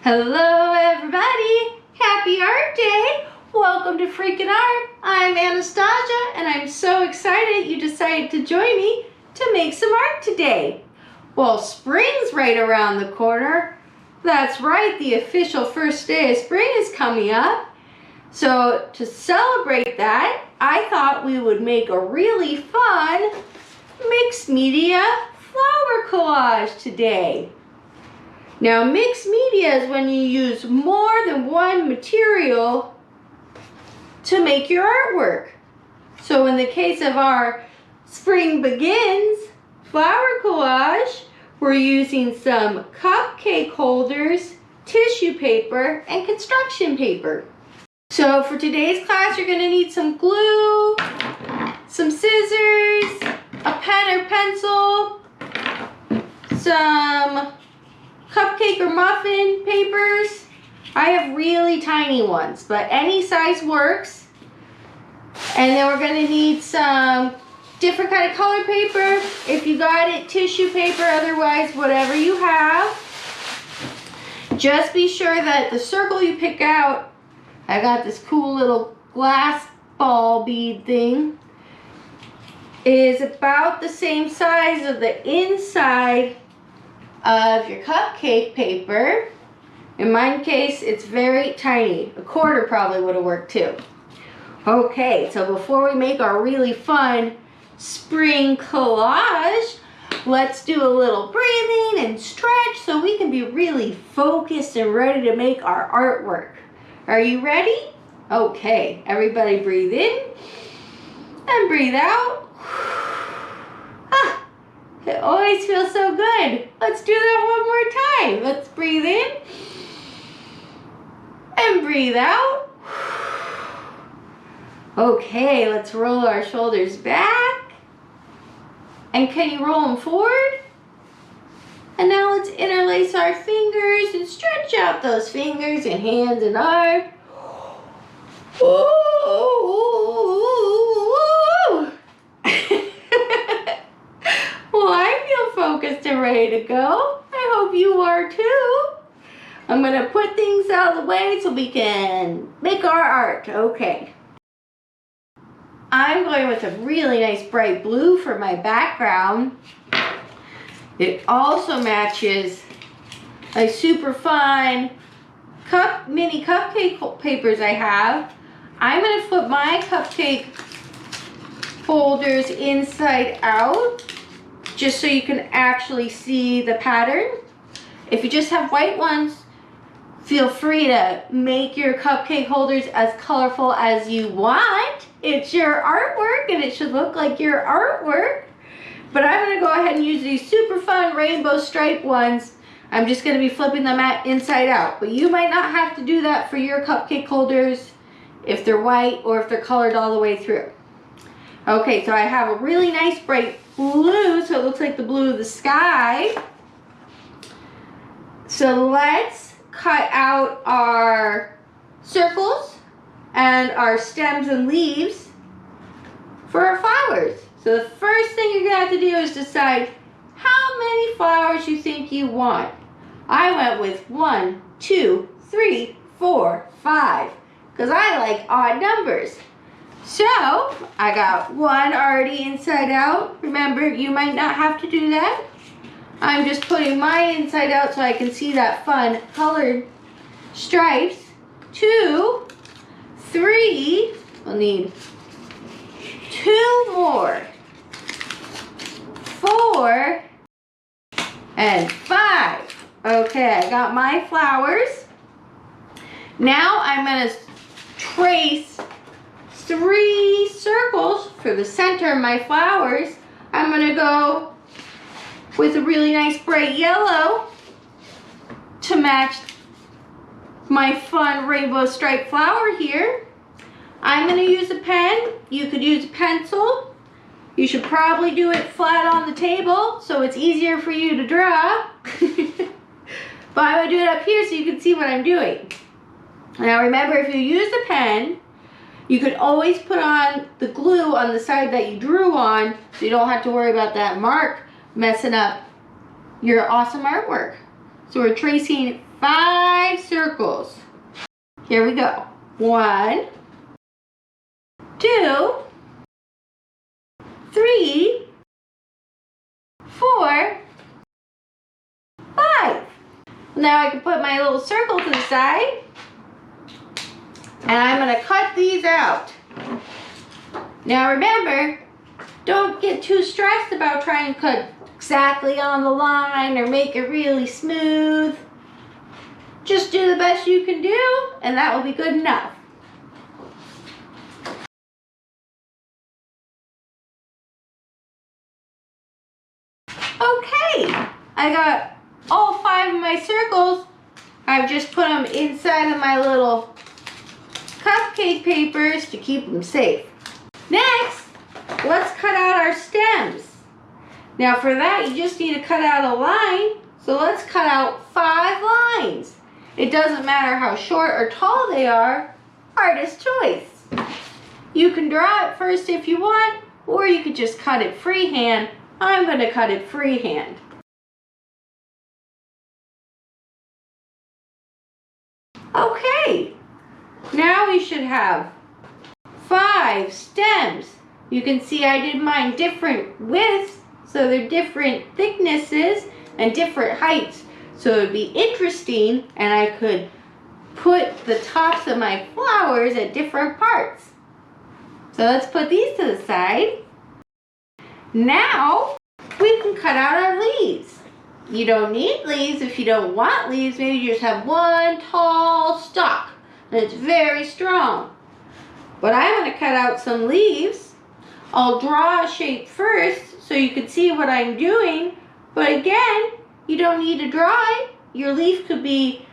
Hello everybody! Happy Art Day! Welcome to Freakin' Art. I'm Anastasia and I'm so excited you decided to join me to make some art today. Well, spring's right around the corner. That's right, the official first day of spring is coming up. So to celebrate that, I thought we would make a really fun mixed media flower collage today. Now, mixed media is when you use more than one material to make your artwork. So in the case of our Spring Begins flower collage, we're using some cupcake holders, tissue paper, and construction paper. So for today's class, you're going to need some glue, some scissors, a pen or pencil, some cupcake or muffin papers. I have really tiny ones, but any size works. And then we're going to need some different kind of color paper. If you got it, tissue paper, otherwise whatever you have. Just be sure that the circle you pick out, I got this cool little glass ball bead thing, is about the same size of the inside of your cupcake paper. In my case, it's very tiny. A quarter probably would have worked too. Okay, so before we make our really fun spring collage, let's do a little breathing and stretch so we can be really focused and ready to make our artwork. Are you ready? Okay, everybody breathe in and breathe out. It always feels so good. Let's do that one more time. Let's breathe in and breathe out. Okay, let's roll our shoulders back. And can you roll them forward? And now let's interlace our fingers and stretch out those fingers and hands and arms. Well, I feel focused and ready to go. I hope you are too. I'm going to put things out of the way so we can make our art. Okay. I'm going with a really nice bright blue for my background. It also matches a super fun mini cupcake papers I have. I'm going to put my cupcake holders inside out, just so you can actually see the pattern. If you just have white ones, feel free to make your cupcake holders as colorful as you want. It's your artwork and it should look like your artwork. But I'm gonna go ahead and use these super fun rainbow stripe ones. I'm just gonna be flipping them inside out. But you might not have to do that for your cupcake holders if they're white or if they're colored all the way through. Okay, so I have a really nice bright blue, so it looks like the blue of the sky. So let's cut out our circles and our stems and leaves for our flowers. So the first thing you're gonna have to do is decide how many flowers you think you want. I went with 1, 2, 3, 4, 5, because I like odd numbers. So, I got one already inside out. Remember, you might not have to do that. I'm just putting mine inside out so I can see that fun colored stripes. 2, 3, we'll need 2 more. 4, and 5. Okay, I got my flowers. Now I'm going to trace 3 circles for the center of my flowers. I'm going to go with a really nice bright yellow to match my fun rainbow striped flower here. I'm going to use a pen. You could use a pencil. You should probably do it flat on the table so it's easier for you to draw. But I'm going to do it up here so you can see what I'm doing. Now remember, if you use the pen, you could always put on the glue on the side that you drew on so you don't have to worry about that mark messing up your awesome artwork. So we're tracing 5 circles. Here we go. 1, 2, 3, 4, 5. Now I can put my little circle to the side, and I'm going to cut these out. Now remember, don't get too stressed about trying to cut exactly on the line or make it really smooth. Just do the best you can do, and that will be good enough. Okay, I got all 5 of my circles. I've just put them inside of my little cupcake papers to keep them safe. Next, let's cut out our stems. Now for that, you just need to cut out a line. So let's cut out 5 lines. It doesn't matter how short or tall they are, artist choice. You can draw it first if you want, or you could just cut it freehand. I'm going to cut it freehand. Okay, now we should have 5 stems. You can see I did mine different widths, so they're different thicknesses and different heights. So it would be interesting, and I could put the tops of my flowers at different parts. So let's put these to the side. Now we can cut out our leaves. You don't need leaves if you don't want leaves. Maybe you just have one tall stalk and it's very strong. But I'm going to cut out some leaves. I'll draw a shape first so you can see what I'm doing. But again, you don't need to draw it. Your leaf could be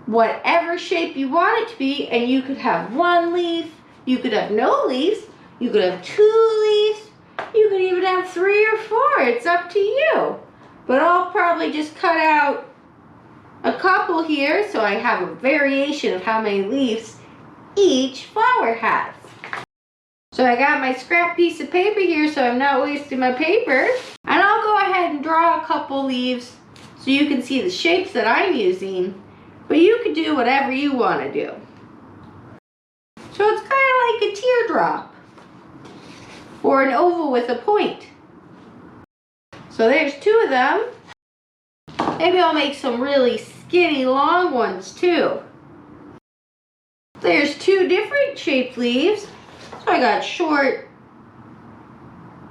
whatever shape you want it to be, and you could have 1 leaf, you could have no leaves, you could have 2 leaves, you could even have 3 or 4. It's up to you. But I'll probably just cut out a couple here so I have a variation of how many leaves each flower has. So I got my scrap piece of paper here so I'm not wasting my paper. And I'll go ahead and draw a couple leaves so you can see the shapes that I'm using. But you can do whatever you want to do. So it's kind of like a teardrop or an oval with a point. So there's 2 of them. Maybe I'll make some really skinny long ones too. There's 2 different shaped leaves. So I got short,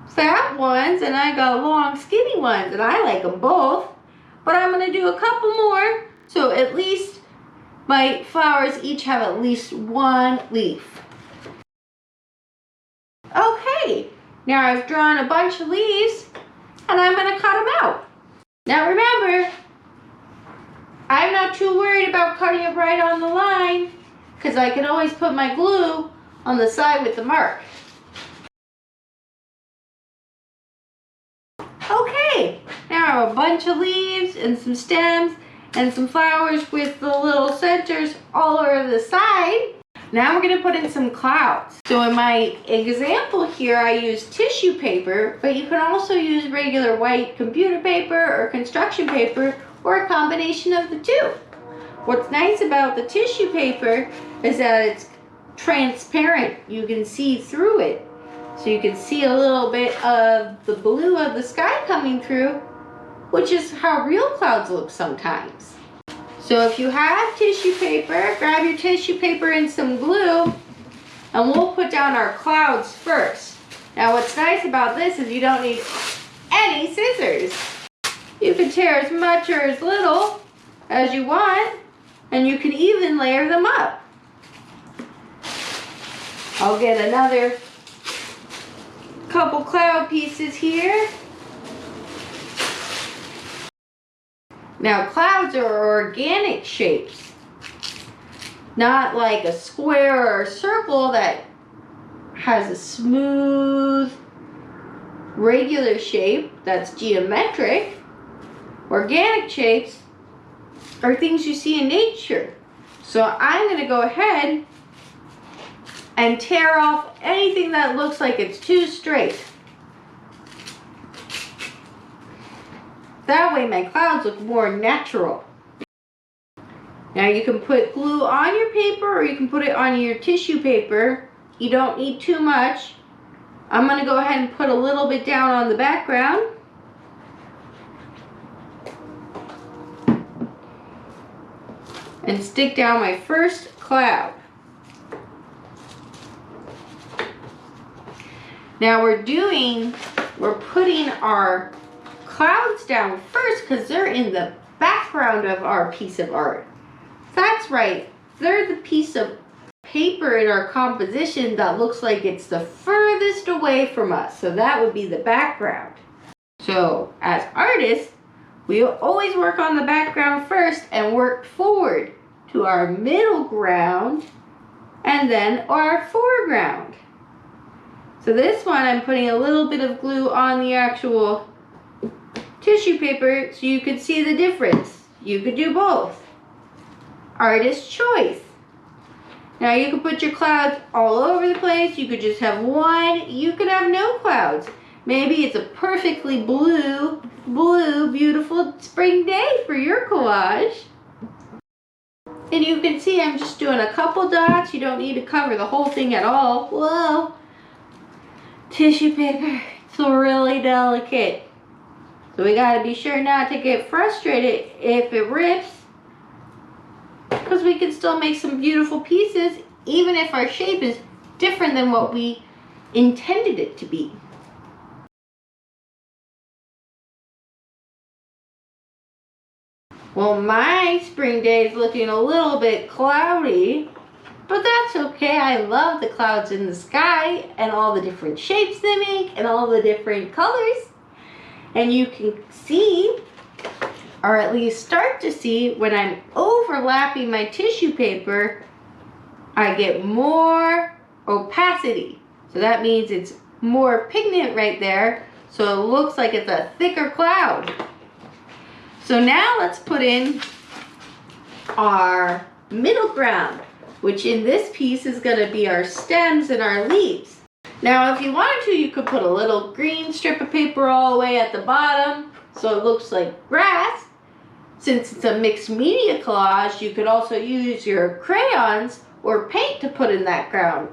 fat ones, and I got long, skinny ones, and I like them both. But I'm going to do a couple more, so at least my flowers each have at least 1 leaf. Okay, now I've drawn a bunch of leaves, and I'm going to cut them out. Now remember, I'm not too worried about cutting it right on the line, because I can always put my glue on the side with the mark. Okay, now I have a bunch of leaves and some stems and some flowers with the little centers all over the side. Now we're going to put in some clouds. So in my example here, I used tissue paper, but you can also use regular white computer paper or construction paper or a combination of the 2. What's nice about the tissue paper is that it's transparent. You can see through it. So you can see a little bit of the blue of the sky coming through, which is how real clouds look sometimes. So if you have tissue paper, grab your tissue paper and some glue, and we'll put down our clouds first. Now what's nice about this is you don't need any scissors. You can tear as much or as little as you want, and you can even layer them up. I'll get another couple cloud pieces here. Now clouds are organic shapes, not like a square or a circle that has a smooth, regular shape that's geometric. Organic shapes are things you see in nature. So I'm going to go ahead and tear off anything that looks like it's too straight. That way my clouds look more natural. Now you can put glue on your paper or you can put it on your tissue paper. You don't need too much. I'm going to go ahead and put a little bit down on the background. And stick down my first cloud. Now we're putting our clouds down first because they're in the background of our piece of art. That's right, they're the piece of paper in our composition that looks like it's the furthest away from us. So that would be the background. So as artists, we always work on the background first and work forward to our middle ground and then our foreground. So this one I'm putting a little bit of glue on the actual tissue paper so you could see the difference. You could do both. Artist choice. Now you could put your clouds all over the place. You could just have one. You could have no clouds. Maybe it's a perfectly blue, beautiful spring day for your collage. And you can see I'm just doing a couple dots. You don't need to cover the whole thing at all. Whoa. Tissue paper, it's really delicate. So we gotta be sure not to get frustrated if it rips, because we can still make some beautiful pieces even if our shape is different than what we intended it to be. Well, my spring day is looking a little bit cloudy, but that's okay. I love the clouds in the sky and all the different shapes they make and all the different colors. And you can see, or at least start to see, when I'm overlapping my tissue paper, I get more opacity. So that means it's more pigment right there. So it looks like it's a thicker cloud. So now let's put in our middle ground, which in this piece is going to be our stems and our leaves. Now if you wanted to, you could put a little green strip of paper all the way at the bottom so it looks like grass. Since it's a mixed media collage, you could also use your crayons or paint to put in that ground.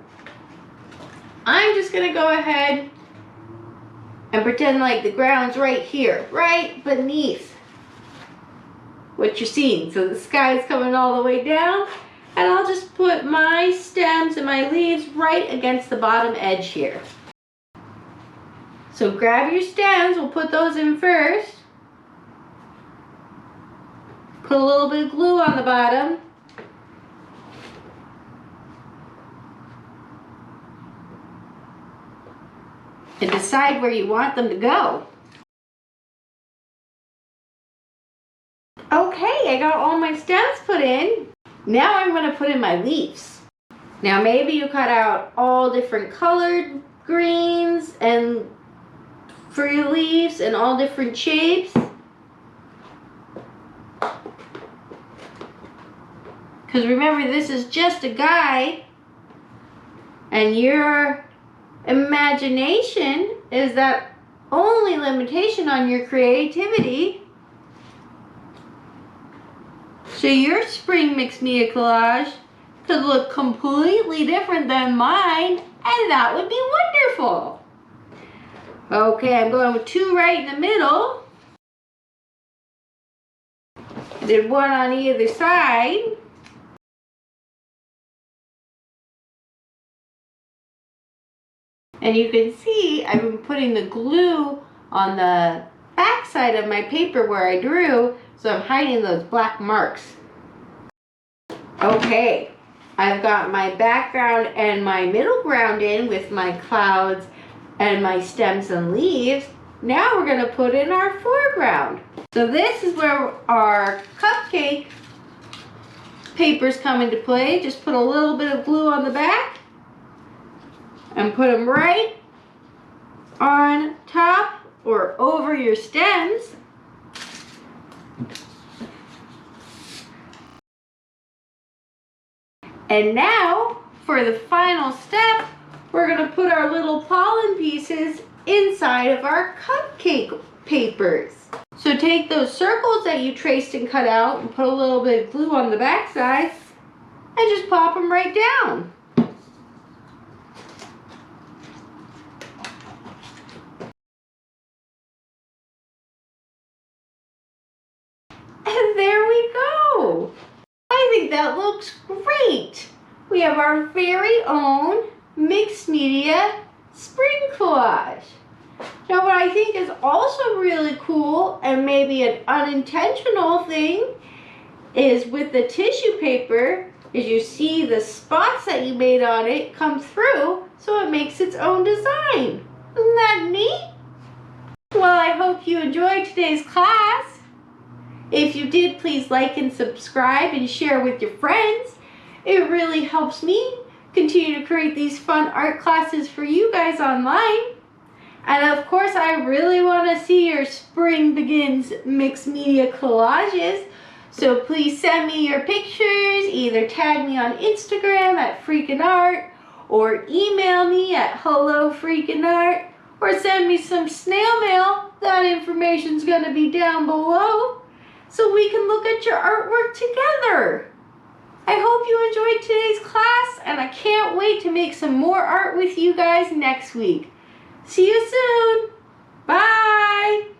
I'm just going to go ahead and pretend like the ground's right here, right beneath what you're seeing. So the sky is coming all the way down. And I'll just put my stems and my leaves right against the bottom edge here. So grab your stems, we'll put those in first. Put a little bit of glue on the bottom. And decide where you want them to go. Okay, I got all my stems put in. Now I'm going to put in my leaves. Now maybe you cut out all different colored greens and for your leaves and all different shapes. Because remember, this is just a guide and your imagination is that only limitation on your creativity. So your spring mixed media collage could look completely different than mine, and that would be wonderful. Okay, I'm going with 2 right in the middle. I did 1 on either side. And you can see I've been putting the glue on the back side of my paper where I drew, so I'm hiding those black marks. Okay, I've got my background and my middle ground in with my clouds and my stems and leaves. Now we're going to put in our foreground. So this is where our cupcake papers come into play. Just put a little bit of glue on the back and put them right on top or over your stems. And now, for the final step, we're going to put our little pollen pieces inside of our cupcake papers. So take those circles that you traced and cut out and put a little bit of glue on the back side and just pop them right down. And there we go. I think that looks great. We have our very own mixed media spring collage. Now what I think is also really cool and maybe an unintentional thing is with the tissue paper is you see the spots that you made on it come through so it makes its own design. Isn't that neat? Well, I hope you enjoyed today's class. If you did, please like and subscribe and share with your friends. It really helps me continue to create these fun art classes for you guys online. And of course, I really want to see your Spring Begins mixed media collages. So please send me your pictures, either tag me on Instagram at freakinart or email me at hellofreakinart or send me some snail mail. That information's going to be down below so we can look at your artwork together. I hope you enjoyed today's class and I can't wait to make some more art with you guys next week. See you soon. Bye.